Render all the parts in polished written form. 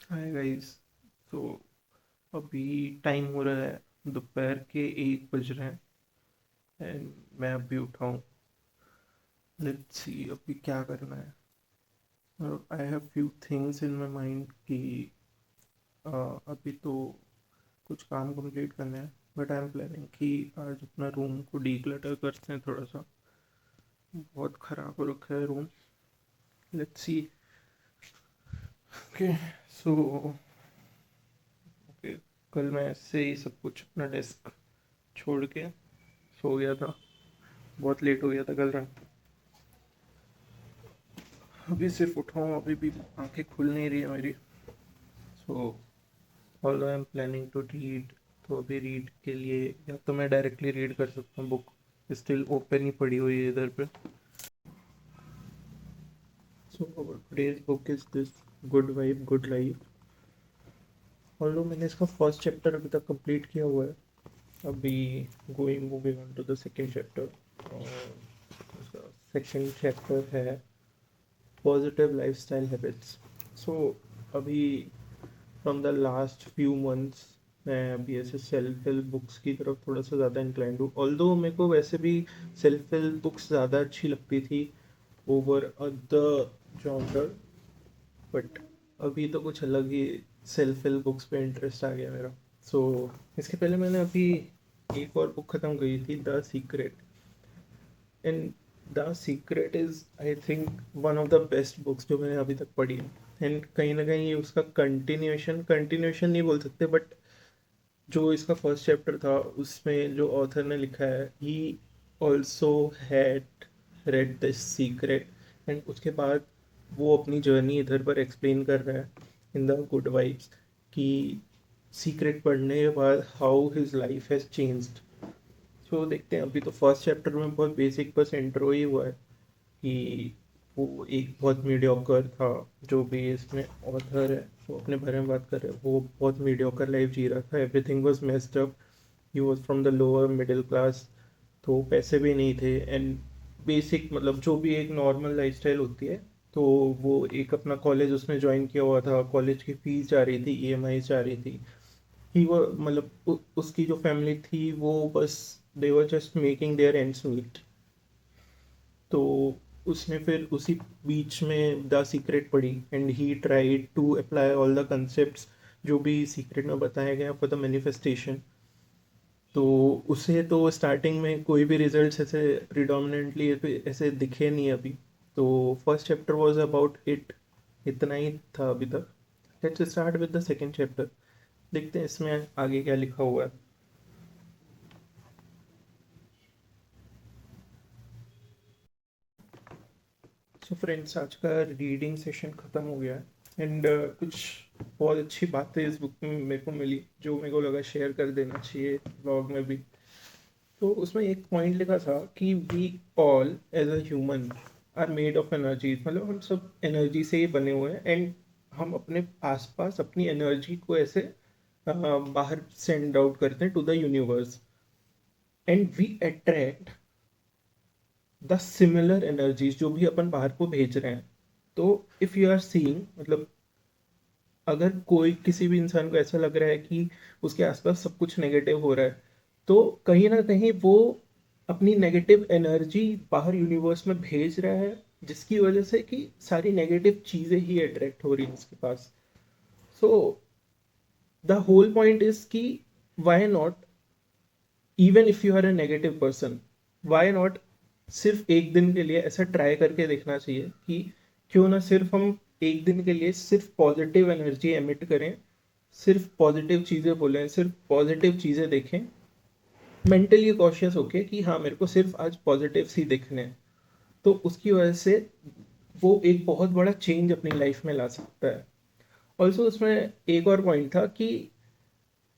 Hi guys. तो अभी time हो रहा है, दोपहर के 1 बज रहे हैं एंड मैं अभी उठा हूँ। लेट्स सी अभी क्या करना है। I have few things in my mind कि अभी तो कुछ काम कंप्लीट करना है, बट आई एम प्लानिंग कि आज अपना रूम को डीक्लटर करते हैं थोड़ा सा। बहुत ख़राब हो रखा है room. Let's see. Okay. So okay, कल मैं ऐसे ही सब कुछ अपना डेस्क छोड़ के सो गया था। बहुत लेट हो गया था कल रात। अभी सिर्फ उठा हूँ, अभी भी आंखें खुल नहीं रही है मेरी। So although I am planning to read, तो अभी रीड के लिए या तो मैं डायरेक्टली रीड कर सकता हूँ, बुक स्टिल ओपन ही पड़ी हुई है इधर पे। So today's book is this, good vibe good life. Although मैंने इसका फर्स्ट चैप्टर अभी तक कंप्लीट किया हुआ है। अभी going moving on to the second chapter. उसका सेकेंड चैप्टर है पॉजिटिव लाइफस्टाइल हैबिट्स। सो अभी from the last few months मैं अभी ऐसे सेल्फ हेल्प बुक्स की तरफ थोड़ा सा ज़्यादा इंक्लाइंड हूँ। ऑल्दो मेरे को वैसे भी सेल्फ हेल्प बुक्स ज़्यादा अच्छी लगती थी ओवर अदर जॉनर, बट अभी तो कुछ अलग ही सेल्फ हेल्प बुक्स पे इंटरेस्ट आ गया मेरा। सो इसके पहले मैंने अभी एक और बुक ख़त्म करी थी, the secret. And the secret is I think one of the best books जो मैंने अभी तक पढ़ी है। एंड कहीं ना कहीं ये उसका कंटिन्यूएशन कंटिन्यूएशन नहीं बोल सकते, बट जो इसका फर्स्ट चैप्टर था उसमें जो ऑथर ने लिखा है, he also had read the secret. And उसके बाद वो अपनी जर्नी इधर पर एक्सप्लेन कर रहा है इन द गुड वाइब्स कि सीक्रेट पढ़ने के बाद how his life has changed. So देखते हैं। अभी तो फर्स्ट चैप्टर में बहुत बेसिक बस इंट्रो ही हुआ है कि वो एक बहुत मीडियोकर था। जो भी इसमें ऑथर है वो अपने बारे में बात कर रहे हैं, वो बहुत मीडियोकर लाइफ जी रहा था, everything was messed up. He was from the lower middle class, तो पैसे भी नहीं थे एंड बेसिक मतलब जो भी एक नॉर्मल लाइफस्टाइल होती है। तो वो एक अपना कॉलेज उसने ज्वाइन किया हुआ था, कॉलेज की फीस जा रही थी, ईएमआई जा रही थी। ही वो मतलब उसकी जो फैमिली थी वो बस they were just making their ends meet. तो उसने फिर उसी बीच में द सीक्रेट पढ़ी and he tried to apply all the concepts जो भी सीक्रेट में बताया गया फॉर द मैनिफेस्टेशन। तो उसे तो स्टार्टिंग में कोई भी रिजल्ट्स ऐसे प्रिडोमिनेंटली ऐसे दिखे नहीं अभी। तो first chapter was about it, इतना ही था अभी तक। Let's start with the second chapter, देखते हैं इसमें आगे क्या लिखा हुआ है। सो फ्रेंड्स, आज का रीडिंग सेशन ख़त्म हो गया है एंड कुछ बहुत अच्छी बातें इस बुक में मेरे को मिली जो मेरे को लगा शेयर कर देना चाहिए ब्लॉग में भी। तो उसमें एक पॉइंट लिखा था कि we all as a human are made of energy, मतलब हम सब एनर्जी से ही बने हुए हैं एंड हम अपने आसपास अपनी एनर्जी को ऐसे बाहर सेंड आउट करते हैं to the universe and we attract the similar energies जो भी अपन बाहर को भेज रहे हैं। तो इफ़ यू आर सीइंग मतलब अगर कोई किसी भी इंसान को ऐसा लग रहा है कि उसके आसपास सब कुछ नेगेटिव हो रहा है, तो कहीं ना कहीं वो अपनी नेगेटिव एनर्जी बाहर यूनिवर्स में भेज रहा है, जिसकी वजह से कि सारी नेगेटिव चीज़ें ही अट्रैक्ट हो रही हैं उसके पास। So the whole point is कि why not, even if you are a negative person, why not सिर्फ एक दिन के लिए ऐसा ट्राई करके देखना चाहिए कि क्यों ना सिर्फ हम एक दिन के लिए सिर्फ पॉजिटिव एनर्जी एमिट करें, सिर्फ पॉजिटिव चीज़ें बोलें, सिर्फ पॉजिटिव चीज़ें देखें, मेंटली कॉशियस होके कि हाँ मेरे को सिर्फ आज पॉजिटिव सी दिखने हैं। तो उसकी वजह से वो एक बहुत बड़ा चेंज अपनी लाइफ में ला सकता है। ऑल्सो उसमें एक और पॉइंट था कि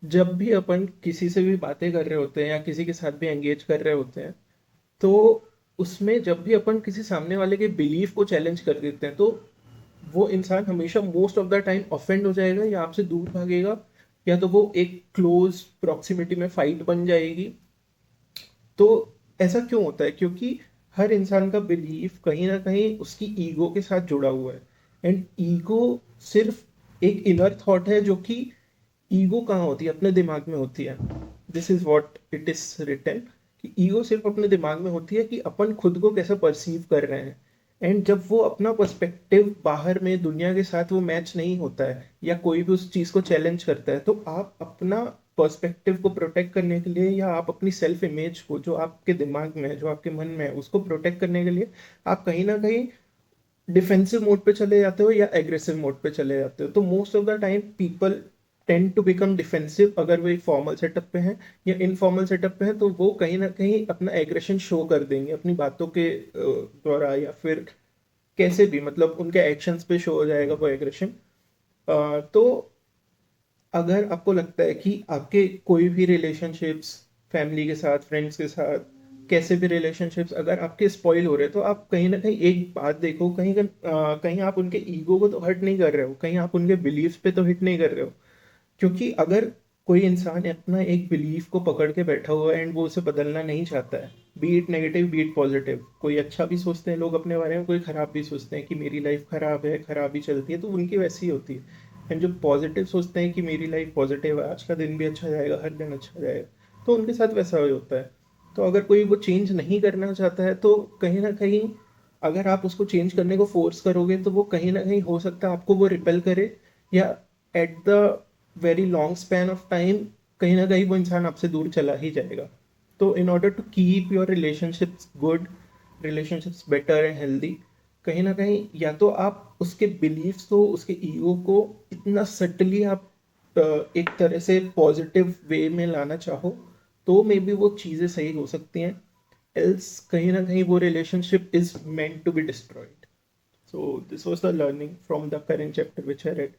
जब भी अपन किसी से भी बातें कर रहे होते हैं या किसी के साथ भी एंगेज कर रहे होते हैं, तो उसमें जब भी अपन किसी सामने वाले के बिलीफ को चैलेंज कर देते हैं, तो वो इंसान हमेशा most of the time offend हो जाएगा या आपसे दूर भागेगा, या तो वो एक क्लोज प्रॉक्सिमिटी में फाइट बन जाएगी। तो ऐसा क्यों होता है? क्योंकि हर इंसान का बिलीफ कहीं ना कहीं उसकी ईगो के साथ जुड़ा हुआ है एंड ईगो सिर्फ एक इनर थॉट है जो कि ईगो कहाँ होती है, अपने दिमाग में होती है। This is what it is written कि ईगो सिर्फ अपने दिमाग में होती है कि अपन खुद को कैसे परसीव कर रहे हैं। एंड जब वो अपना पर्सपेक्टिव बाहर में दुनिया के साथ वो मैच नहीं होता है या कोई भी उस चीज़ को चैलेंज करता है, तो आप अपना पर्सपेक्टिव को प्रोटेक्ट करने के लिए या आप अपनी सेल्फ इमेज को जो आपके दिमाग में है, जो आपके मन में है, उसको प्रोटेक्ट करने के लिए आप कहीं ना कहीं डिफेंसिव मोड पे चले जाते हो या एग्रेसिव मोड पे चले जाते हो। तो most of the time people tend to become defensive अगर वो एक फॉर्मल सेटअप पे हैं, या इनफॉर्मल सेटअप पे हैं तो वो कहीं ना कहीं अपना एग्रेशन शो कर देंगे अपनी बातों के द्वारा, या फिर कैसे भी, मतलब उनके एक्शंस पे शो हो जाएगा वो एग्रेशन। तो अगर आपको लगता है कि आपके कोई भी रिलेशनशिप्स, फैमिली के साथ, फ्रेंड्स के साथ, कैसे भी रिलेशनशिप्स अगर आपके स्पॉइल हो रहे हैं, तो आप कहीं ना कहीं एक बात देखो, कहीं आप उनके ईगो को तो हर्ट नहीं कर रहे हो, कहीं आप उनके बिलीव्स पे तो हिट नहीं कर रहे हो। क्योंकि अगर कोई इंसान अपना एक बिलीफ को पकड़ के बैठा हुआ है एंड वो उसे बदलना नहीं चाहता है, B it negative B it positive, कोई अच्छा भी सोचते हैं लोग अपने बारे में, कोई खराब भी सोचते हैं कि मेरी लाइफ खराब है, खराब ही चलती है, तो उनकी वैसी ही होती है। एंड जो पॉजिटिव सोचते हैं कि मेरी लाइफ पॉजिटिव है, आज का दिन भी अच्छा जाएगा, हर दिन अच्छा जाएगा, तो उनके साथ वैसा ही होता है। तो अगर कोई वो चेंज नहीं करना चाहता है, तो कहीं ना कहीं अगर आप उसको चेंज करने को फोर्स करोगे, तो वो कहीं ना कहीं हो सकता है आपको वो रिपेल करे, या at the very long span of time कहीं ना कहीं वो इंसान आपसे दूर चला ही जाएगा। तो in order to keep your relationships good, relationships better and healthy, कहीं ना कहीं या तो आप उसके बिलीव्स को, उसके ईगो को इतना सटली आप एक तरह से पॉजिटिव वे में लाना चाहो, तो मे बी वो चीज़ें सही हो सकती हैं। एल्स कहीं ना कहीं वो relationship is meant to be destroyed. So this was the learning from the current chapter which I read,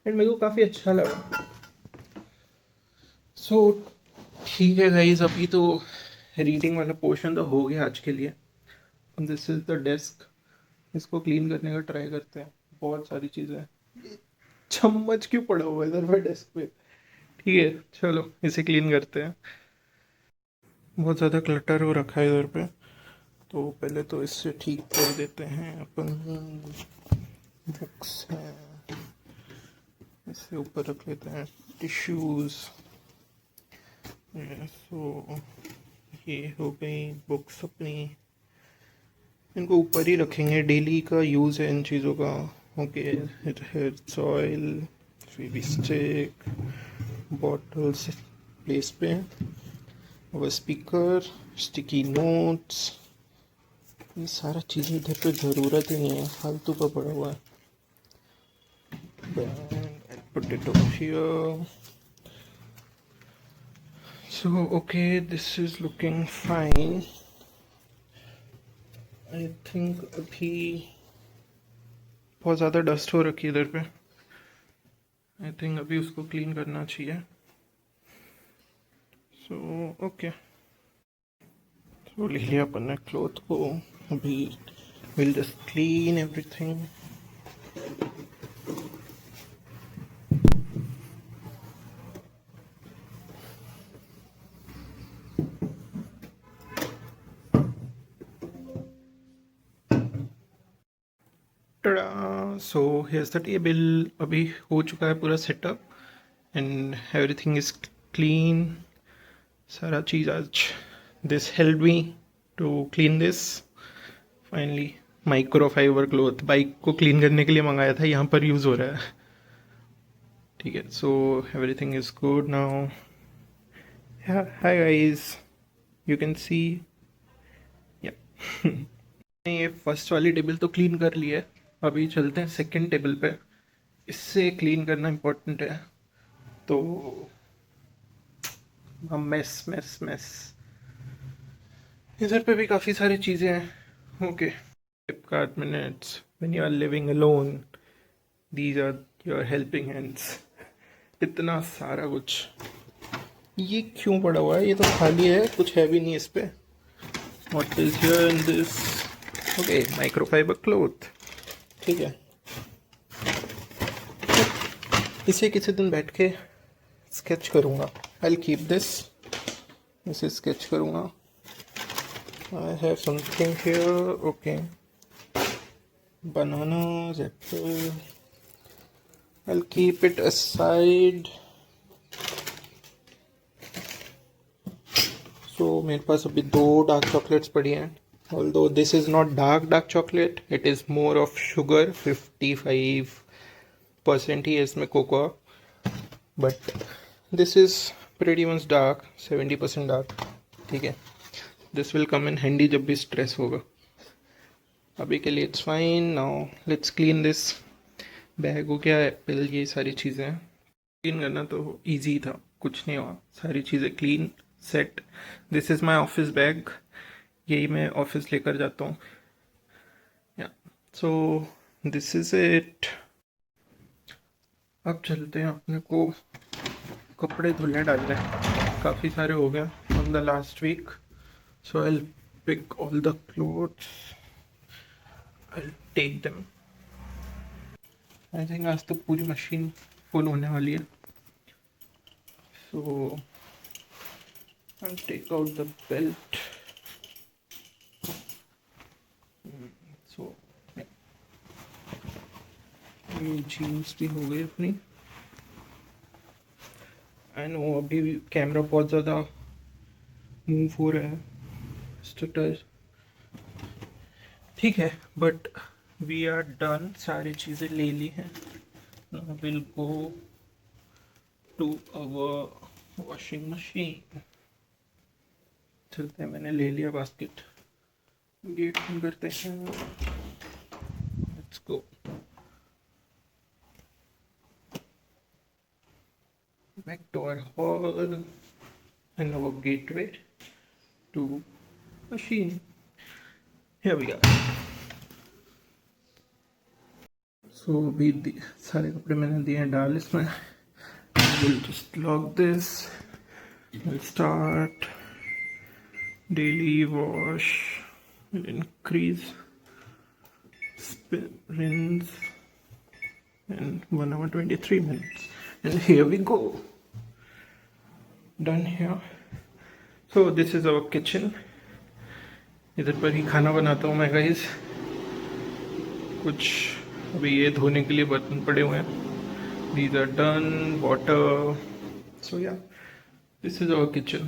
and मेरे को काफ़ी अच्छा लगा। सो ठीक है गाइज, अभी तो रीडिंग वाला पोर्शन तो हो गया आज के लिए। दिस इज द डेस्क, इसको क्लीन करने का ट्राई करते हैं। बहुत सारी चीज़ें हैं, चम्मच क्यों पड़ा हुआ है इधर पे डेस्क पे। ठीक है, चलो इसे क्लीन करते हैं। बहुत ज़्यादा क्लटर हो रखा है इधर पे, तो पहले तो इससे ठीक कर देते हैं अपन। बुक्स हैं, इससे ऊपर रख लेते हैं टिश्यूज़। सो ये हो गई बुक्स अपनी, इनको ऊपर ही रखेंगे, डेली का यूज़ है इन चीज़ों का। Okay, hair oil, Fevistick, bottles place पे, और स्पीकर, स्टिकी नोट्स, ये सारा चीज़ें इधर पे ज़रूरत ही नहीं है, फालतू का पड़ा हुआ है। I'll put it over here. So okay, this is looking fine. I think अभी बहुत ज़्यादा डस्ट हो रखी है इधर पे, आई थिंक अभी उसको क्लीन करना चाहिए। सो ओके, तो ले लिया अपन ने क्लॉथ को, अभी will just clean everything. So here's the table, अभी हो चुका है पूरा setup and everything is clean. सारा चीज़ आज this help me to clean this finally. Microfiber cloth bike को क्लीन करने के लिए मंगाया था, यहाँ पर यूज़ हो रहा है। ठीक है, so everything is good now. Hi guys, you can see, या ये फर्स्ट वाली टेबल तो क्लीन कर ली है, अभी चलते हैं सेकंड टेबल पे। इससे क्लीन करना इम्पोर्टेंट है, तो मेस मेस मेस इधर पे भी काफ़ी सारी चीज़ें हैं। Okay, Flipkart minutes, when you are living alone, these are your helping hands. इतना सारा कुछ, ये क्यों पड़ा हुआ है, ये तो खाली है, कुछ है भी नहीं इस पे। What is here in this? Okay, microfibre cloth. ठीक है, इसे किसी दिन बैठ के स्केच करूँगा। आई कीप दिस, इसे स्केच करूँगा। I have something here, okay, bananas, Apple, I'll keep it aside. So मेरे पास अभी 2 डार्क चॉकलेट्स पड़ी हैं. Although this is not dark chocolate, it is more of sugar. 55% ही है इसमें cocoa. But this is pretty much dark. 70% dark. ठीक है. This will come in handy जब भी stress होगा. अभी के लिए it's fine. Now let's clean this. Bag हो गया, एप्पल, ये सारी चीज़ें क्लीन करना तो इजी था, कुछ नहीं हुआ, सारी चीज़ें clean set. This is my office bag, यही मैं ऑफिस लेकर जाता हूँ. या सो दिस इज़ इट. अब चलते हैं, अपने को कपड़े धुलने डालने हैं, काफ़ी सारे हो गए on the last week. So I pick all the clothes, I take them. I think आज तो पूरी मशीन फुल होने वाली है. So I'll take out the belt. So ये जीन्स भी हो गई अपनी. आई नो अभी कैमरा बहुत ज़्यादा मूव हो रहा है, स्टटर ठीक है, बट वी आर डन. सारी चीज़ें ले ली हैं. Will go to our washing machine. चलते हैं, मैंने ले लिया बास्केट. गेट बंद करते हैं. Let's go. Back to our hall and our gateway to machine. Here we are. So अभी सारे कपड़े मैंने दिए हैं डाल इसमें. We'll just lock this. We'll start daily wash. We'll increase rinse and 1 hour 23 minutes. And here we go. Done here. So this is our kitchen. इधर पर ही खाना बनाता हूँ मैं गाइस. कुछ अभी ये धोने के लिए बर्तन पड़े हुए हैं. These are done. Water. So yeah, this is our kitchen.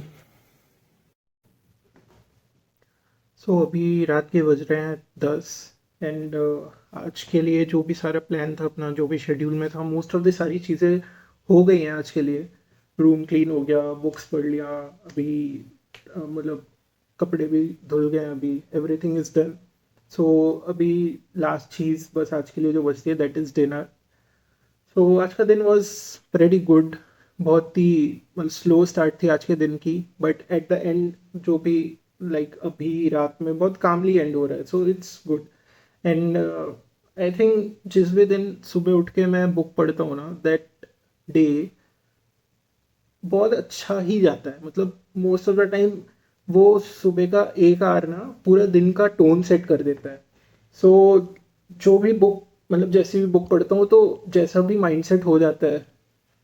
So अभी रात के बज रहे हैं 10 एंड आज के लिए जो भी सारा प्लान था अपना, जो भी शेड्यूल में था, मोस्ट ऑफ द सारी चीज़ें हो गई हैं आज के लिए. रूम क्लीन हो गया, बुक्स पढ़ लिया, अभी मतलब कपड़े भी धुल गए हैं, अभी एवरीथिंग इज़ डन. सो अभी लास्ट चीज़ बस आज के लिए जो बचती है, दैट इज़ डिनर. सो आज का दिन वॉज प्रेटी गुड. बहुत ही मतलब स्लो स्टार्ट थी आज के दिन की, बट एट द एंड जो भी लाइक अभी रात में बहुत कामली एंड हो रहा है. So it's good. And I think जिस भी दिन सुबह उठ के मैं बुक पढ़ता हूँ ना, दैट डे बहुत अच्छा ही जाता है. मतलब मोस्ट ऑफ द टाइम वो सुबह का एक आवर ना पूरा दिन का टोन सेट कर देता है. सो जो भी बुक मतलब जैसे भी बुक पढ़ता हूँ तो जैसा भी माइंडसेट हो जाता है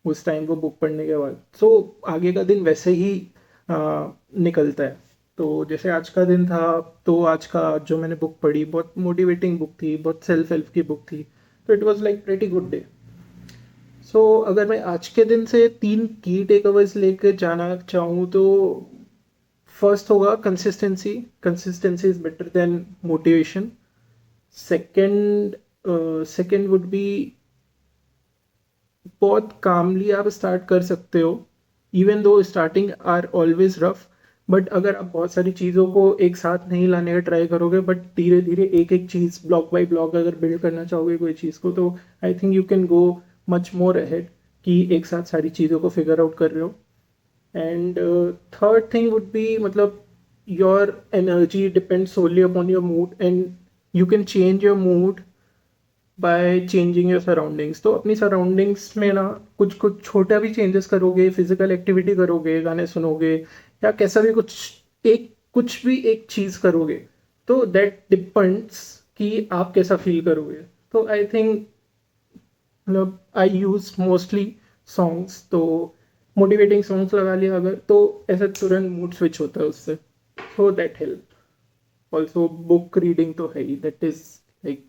उस टाइम वो बुक पढ़ने के बाद, सो आगे का दिन वैसे ही निकलता है. तो जैसे आज का दिन था, तो आज का जो मैंने बुक पढ़ी बहुत मोटिवेटिंग बुक थी, बहुत सेल्फ हेल्प की बुक थी. तो it was like pretty good day. So अगर मैं आज के दिन से 3 की टेक अवेज लेके जाना चाहूँ तो फर्स्ट होगा consistency. Consistency is better than motivation. Second would be बहुत कामली आप स्टार्ट कर सकते हो, even though starting are always rough. But अगर आप बहुत सारी चीज़ों को एक साथ नहीं लाने का ट्राई करोगे, बट धीरे धीरे एक एक चीज़ ब्लॉक बाई ब्लॉक अगर बिल्ड करना चाहोगे कोई चीज़ को, तो I think you can go much more ahead कि एक साथ सारी चीज़ों को फिगर आउट कर रहे हो. And third thing would be मतलब your energy depend solely upon your mood, and you can change your mood by changing your surroundings. तो अपनी सराउंडिंग्स में ना कुछ कुछ छोटा भी चेंजेस करोगे, फिजिकल एक्टिविटी करोगे, गाने सुनोगे, या कैसा भी कुछ भी एक चीज़ करोगे, तो दैट डिपेंड्स कि आप कैसा फील करोगे. तो आई थिंक मतलब आई यूज़ मोस्टली सॉन्ग्स, तो मोटिवेटिंग सॉन्ग्स लगा लिया अगर, तो ऐसा तुरंत मूड स्विच होता है उससे. So that help. Also book reading तो है ही, that is like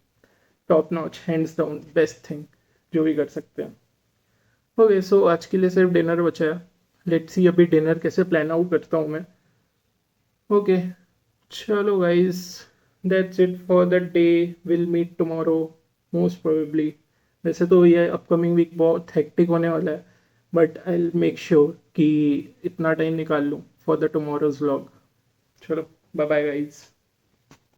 top notch, hands down best thing. जो भी कर सकते हैं। ओके, सो आज के लिए सिर्फ डिनर बचा है। लेट्स सी अभी डिनर कैसे प्लान आउट करता हूँ मैं। ओके, चलो guys, that's it for the day. Will meet tomorrow most probably. वैसे तो ये अपकमिंग वीक बहुत हेक्टिक होने वाला है, but I will make sure कि इतना टाइम निकाल लूँ फॉर द टुमारोज व्लॉग। चलो, बाय बाय गाइस।